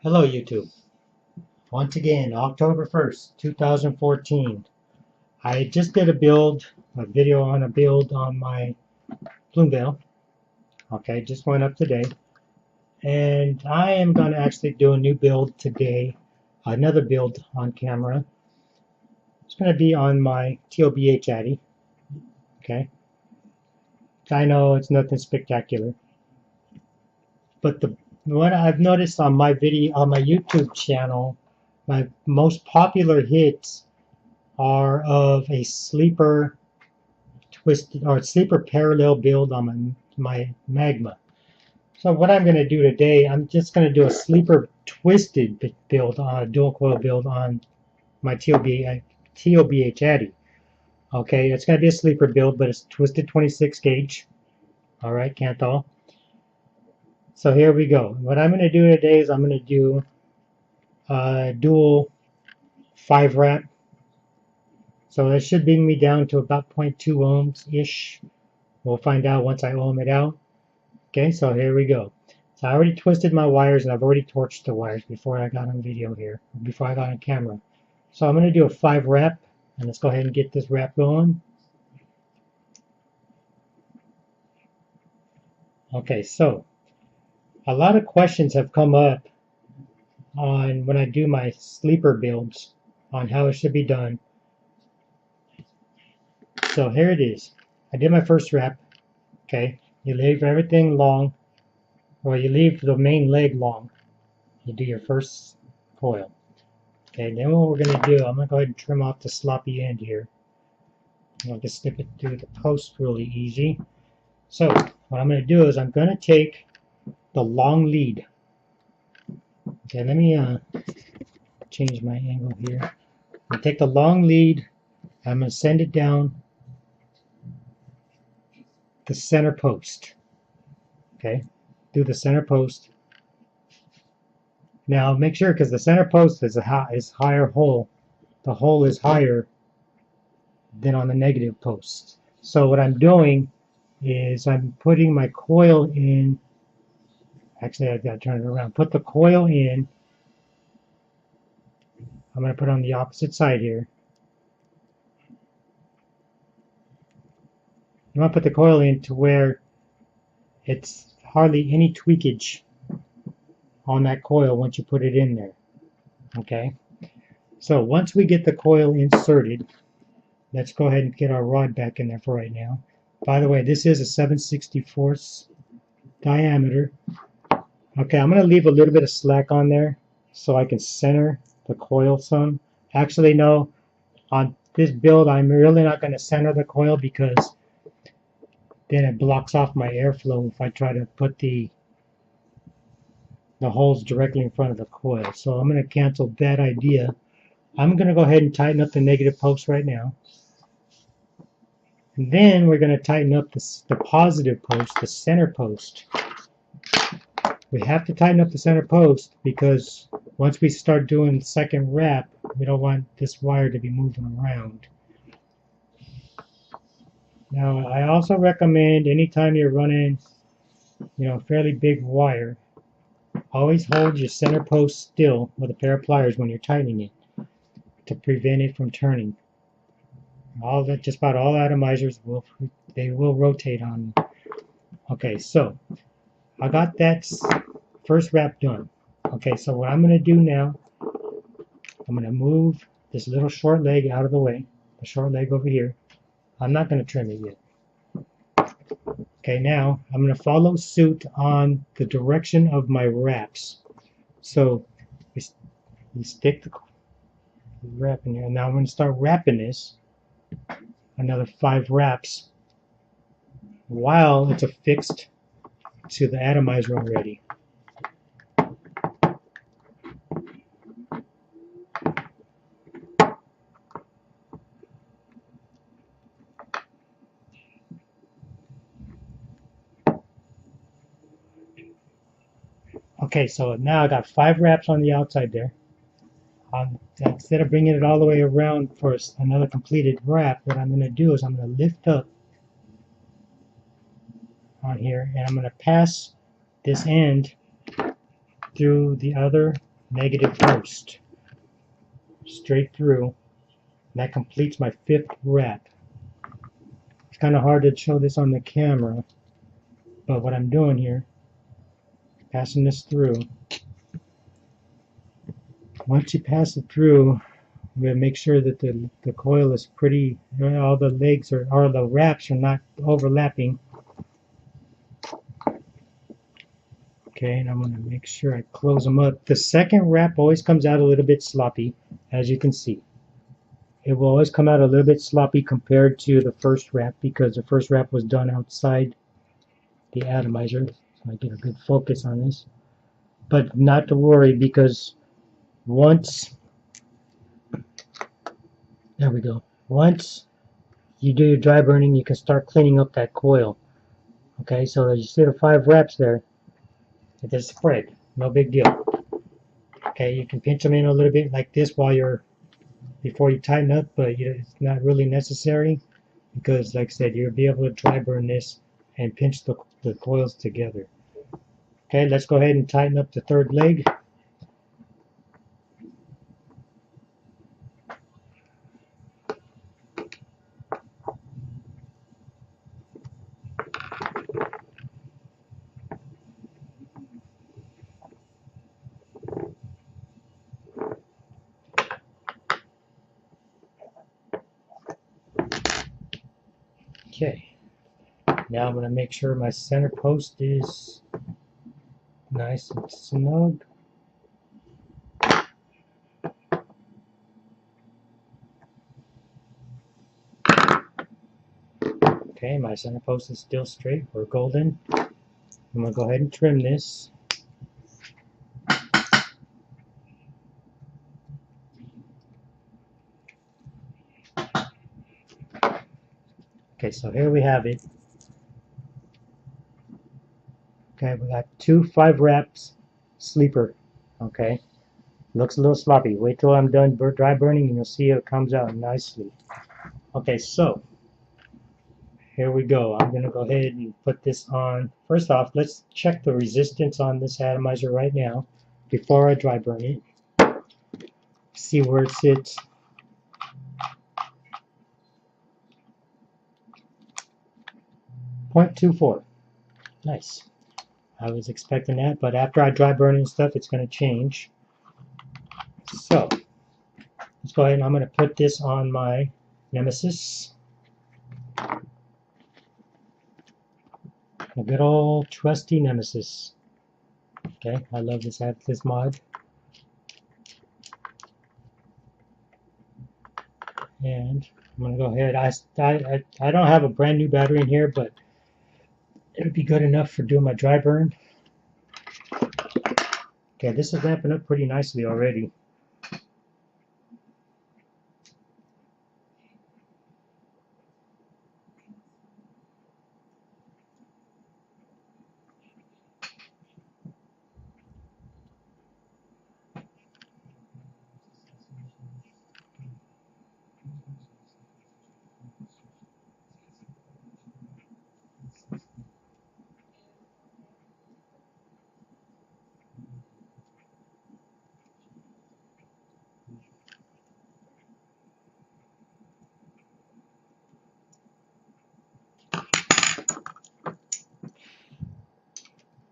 Hello YouTube. Once again, October 1st, 2014. I just did a video on a build on my Bloomville. Okay, just went up today. And I am going to actually do a new build today. Another build on camera. It's going to be on my TOBH Atty. Okay. I know it's nothing spectacular. But what I've noticed on my YouTube channel, my most popular hits are of a sleeper twisted or sleeper parallel build on my Magma. So what I'm going to do today, I'm just going to do a sleeper twisted build on a dual coil build on my TOBH Atty. Okay, it's going to be a sleeper build, but it's twisted 26 gauge. All right, Canthal. So here we go. What I'm going to do today is I'm going to do a dual 5 wrap. So that should bring me down to about 0.2 ohms-ish. We'll find out once I ohm it out. Okay, so here we go. So I already twisted my wires and I've already torched the wires before I got on video here, before I got on camera. So I'm going to do a 5 wrap, and let's go ahead and get this wrap going. Okay, so a lot of questions have come up on when I do my sleeper builds on how it should be done. So here it is. I did my first wrap. Okay, you leave everything long, or you leave the main leg long. You do your first coil. Okay, then what we're going to do, I'm going to go ahead and trim off the sloppy end here. I'll just slip it through the post really easy. So what I'm going to do is I'm going to take the long lead. Okay, let me change my angle here. I'm going to take the long lead. I'm going to send it down the center post. Okay, through the center post. Now make sure, because the center post is higher hole. The hole is higher than on the negative post. So what I'm doing is I'm putting my coil in. Actually, I've got to turn it around. Put the coil in. I'm going to put it on the opposite side here. You want to put the coil in to where it's hardly any tweakage on that coil once you put it in there. Okay, so once we get the coil inserted, let's go ahead and get our rod back in there for right now. By the way, this is a 7/64 diameter. Okay, I'm going to leave a little bit of slack on there so I can center the coil some. Actually, no, on this build I'm really not going to center the coil because then it blocks off my airflow if I try to put the holes directly in front of the coil. So I'm going to cancel that idea. I'm going to go ahead and tighten up the negative post right now. And then we're going to tighten up the positive post, the center post. We have to tighten up the center post because once we start doing the second wrap, we don't want this wire to be moving around. Now, I also recommend anytime you're running, fairly big wire, always hold your center post still with a pair of pliers when you're tightening it to prevent it from turning. Just about all atomizers will rotate on you. Okay, so I got that first wrap done. Okay, so what I'm going to do now, I'm going to move this little short leg out of the way, the short leg over here. I'm not going to trim it yet. Okay, now I'm going to follow suit on the direction of my wraps. So we stick the wrap in here. Now I'm going to start wrapping this another 5 wraps while it's affixed to the atomizer already. Okay, so now I got 5 wraps on the outside there. Instead of bringing it all the way around for another completed wrap, what I'm going to do is I'm going to lift up on here and I'm going to pass this end through the other negative post straight through. That completes my 5th wrap. It's kind of hard to show this on the camera, but what I'm doing here, passing this through. Once you pass it through, I'm going to make sure that the coil is pretty, all the legs or the wraps are not overlapping. Okay, and I'm going to make sure I close them up. The second wrap always comes out a little bit sloppy, as you can see. It will always come out a little bit sloppy compared to the first wrap because the first wrap was done outside the atomizer. So I get a good focus on this. But not to worry, because once, there we go. Once you do your dry burning, you can start cleaning up that coil. Okay, so as you see the 5 wraps there, it is spread. No big deal. Okay, you can pinch them in a little bit like this before you tighten up, but it's not really necessary because, like I said, you'll be able to dry burn this and pinch the coils together. Okay, let's go ahead and tighten up the 3rd leg. Okay, now I'm going to make sure my center post is nice and snug. Okay, my center post is still straight or golden. I'm going to go ahead and trim this. Okay, so here we have it. Okay, we got 2 5 wraps sleeper. Okay, looks a little sloppy. Wait till I'm done dry burning and you'll see it comes out nicely. Okay, so here we go. I'm going to go ahead and put this on. First off, let's check the resistance on this atomizer right now before I dry burn it. See where it sits. .24. Nice. I was expecting that, but after I dry burn and stuff, it's going to change. So let's go ahead and I'm going to put this on my Nemesis. A good old trusty Nemesis. Okay, I love this mod. And I'm going to go ahead. I don't have a brand new battery in here, but it would be good enough for doing my dry burn. Okay, this is ramping up pretty nicely already.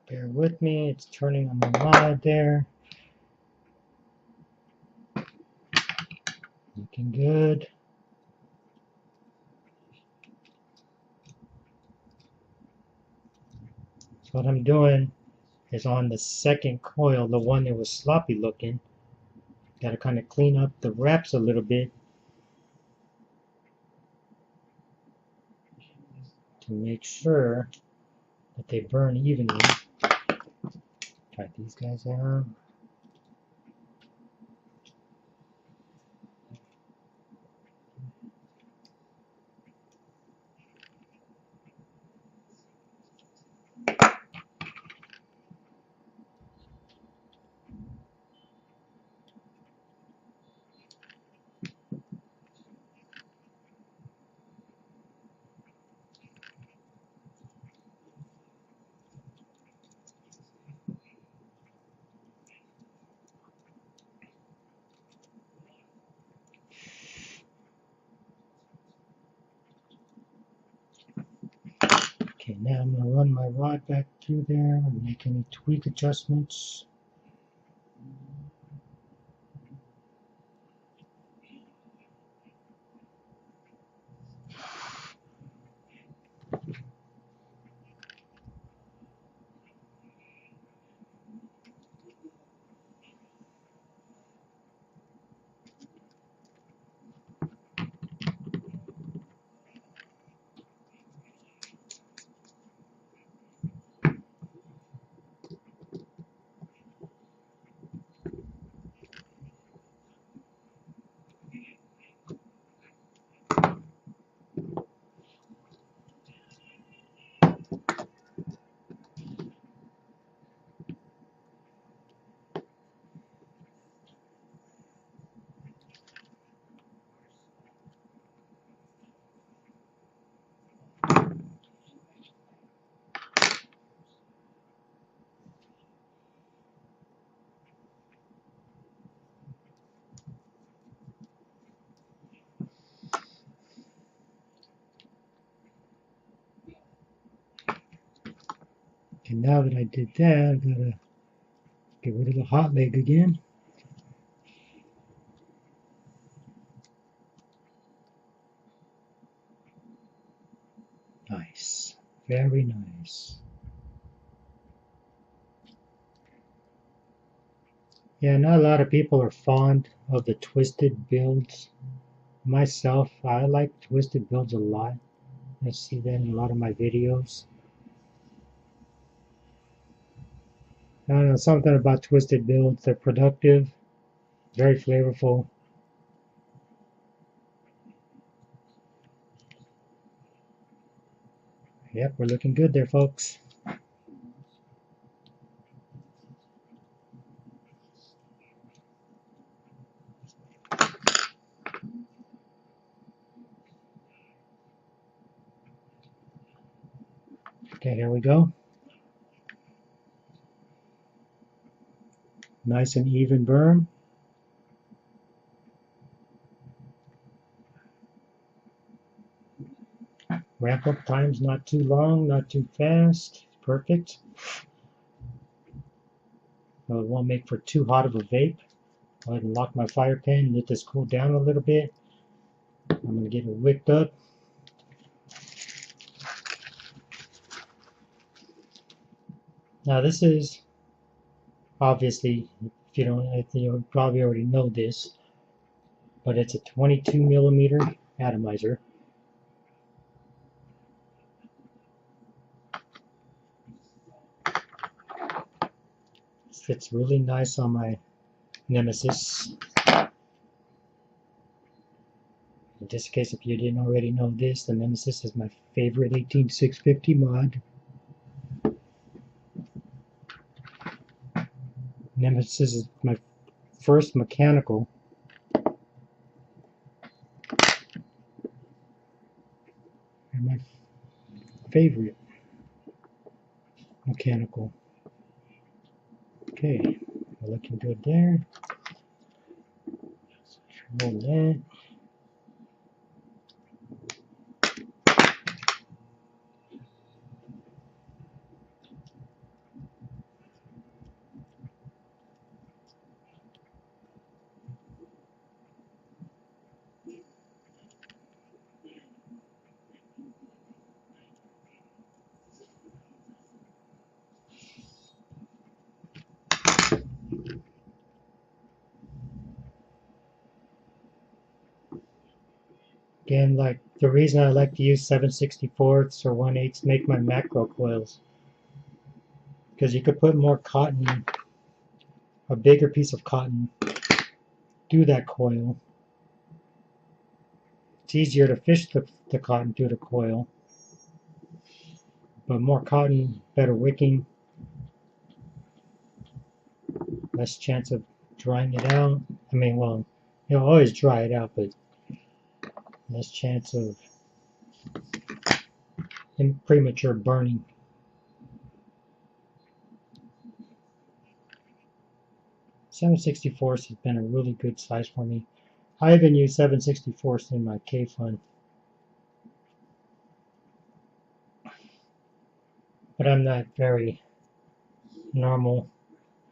Bear with me, it's turning on the mod there. Looking good. So what I'm doing is on the second coil, the one that was sloppy looking, got to kind of clean up the wraps a little bit to make sure that they burn evenly. Try these guys out. Okay, now I'm going to run my rod back through there and make any tweak adjustments. Okay, now that I did that, I gotta get rid of the hot leg again. Nice. Very nice. Yeah, not a lot of people are fond of the twisted builds. Myself, I like twisted builds a lot. I see that in a lot of my videos. I don't know, something about twisted builds. They're productive, very flavorful. Yep, we're looking good there, folks. Okay, here we go. Nice and even burn. Ramp up time's not too long, not too fast. Perfect. Well, it won't make for too hot of a vape. Go ahead and lock my fire pan, let this cool down a little bit. I'm going to get it wicked up. Now this is, obviously, if you don't, you probably already know this, but it's a 22 millimeter atomizer. This fits really nice on my Nemesis. In this case, if you didn't already know this, the Nemesis is my favorite 18650 mod. Nemesis is my first mechanical. And my favorite mechanical. Okay, we're looking good there. Roll that. Again, like the reason I like to use 7/64ths or 1/8 make my macro coils, because you could put more cotton, a bigger piece of cotton, through that coil. It's easier to fish the cotton through the coil, but more cotton, better wicking, less chance of drying it out. I mean, well, you'll always dry it out, but less chance of premature burning. .7/64 has been a really good size for me. I even use 7/64 in my K-Fun. but I'm not very normal.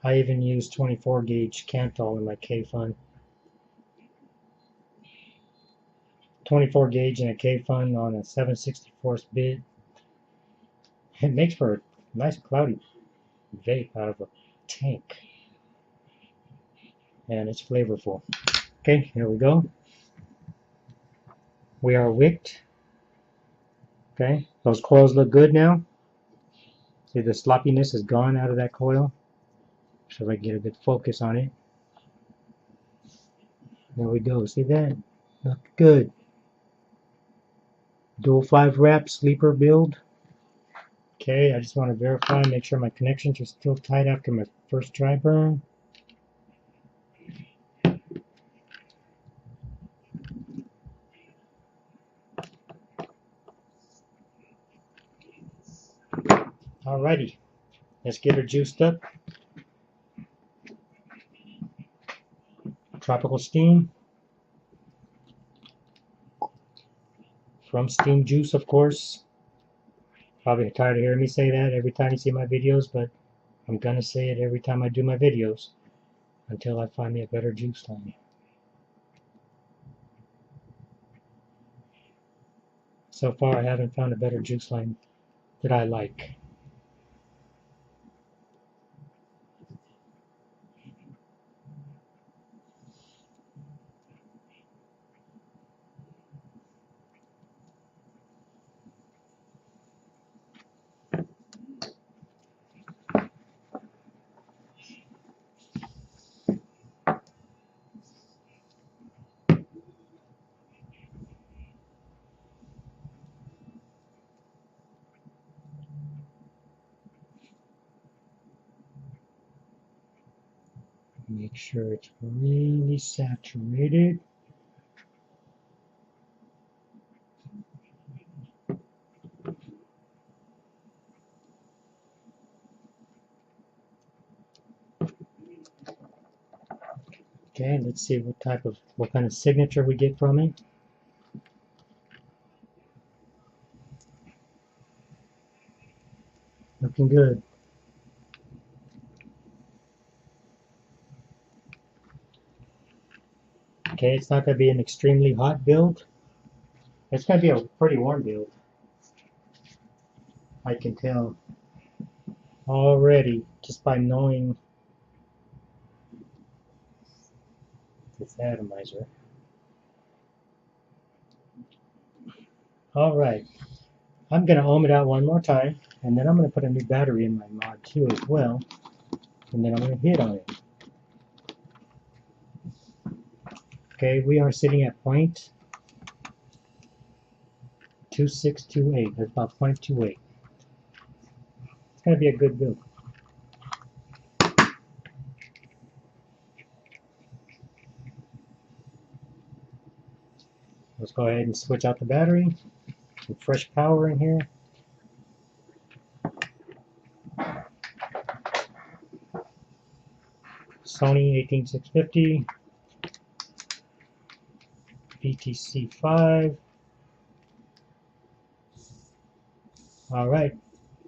I even use 24 gauge Cantal in my K-Fun. 24 gauge in a K-Fun on a 7/64 bit. It makes for a nice cloudy vape out of a tank. And it's flavorful. Okay, here we go. We are wicked. Okay, those coils look good now. See, the sloppiness is gone out of that coil. So if I get a good focus on it. There we go. See that? Look good. Dual 5 wrap sleeper build. Okay, I just want to verify, make sure my connections are still tight after my first dry burn. Alrighty, let's get her juiced up. Tropical steam. From steam juice, of course. Probably tired of hearing me say that every time you see my videos, but I'm gonna say it every time I do my videos until I find me a better juice line. So far, I haven't found a better juice line that I like. Make sure it's really saturated. Okay, let's see what kind of signature we get from it. Looking good. Okay, it's not going to be an extremely hot build. It's going to be a pretty warm build. I can tell already just by knowing this atomizer. Alright, I'm going to ohm it out one more time, and then I'm going to put a new battery in my mod 2 as well, and then I'm going to hit on it. Okay, we are sitting at 0.2628. That's about 0.28. It's going to be a good build. Let's go ahead and switch out the battery. Some fresh power in here. Sony 18650. BTC5. Alright,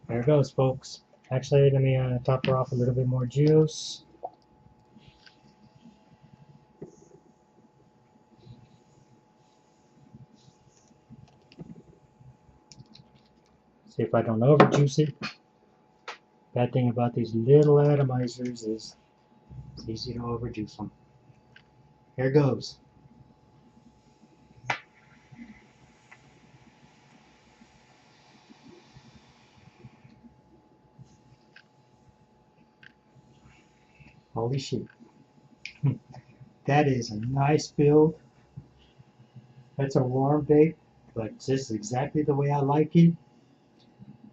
there it goes, folks. Actually, let me top her off a little bit more juice. See if I don't overjuice it. Bad thing about these little atomizers is it's easy to overjuice them. Here goes. Holy shit. That is a nice build. That's a warm vape, but just exactly the way I like it.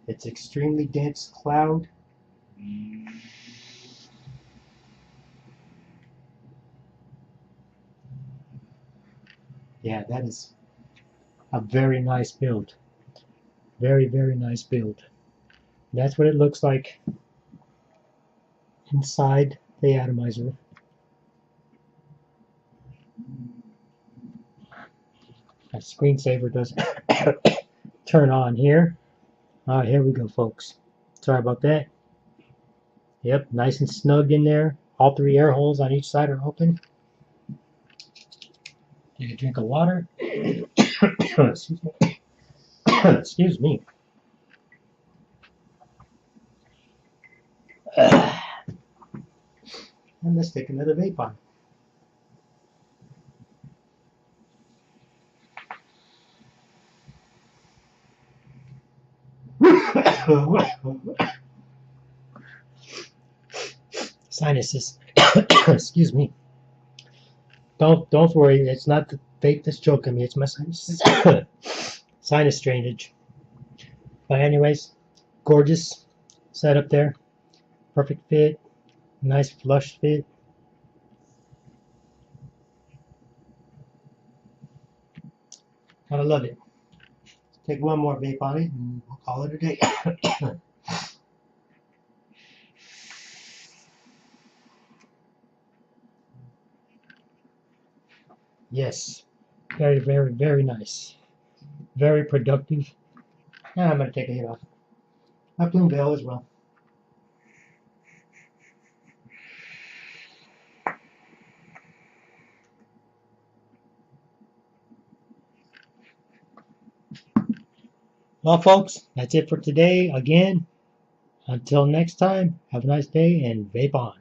It's extremely dense cloud. Yeah, that is a very nice build. Very, very nice build. That's what it looks like inside the atomizer. My screensaver doesn't turn on here. Alright, here we go, folks. Sorry about that. Yep, nice and snug in there. All 3 air holes on each side are open. Take a drink of water. Excuse me. Excuse me. And let's take another vape on. Sinuses. Excuse me. Don't worry. It's not the vape that's choking me. It's my sinuses. Sinus drainage. But anyways, gorgeous setup there. Perfect fit. Nice flush fit. Gotta love it. Take one more vape on it and we'll call it a day. Yes. Very, very, very nice. Very productive. And I'm going to take a hit off my plume veil as well. Well, folks, that's it for today. Again, until next time, have a nice day and vape on.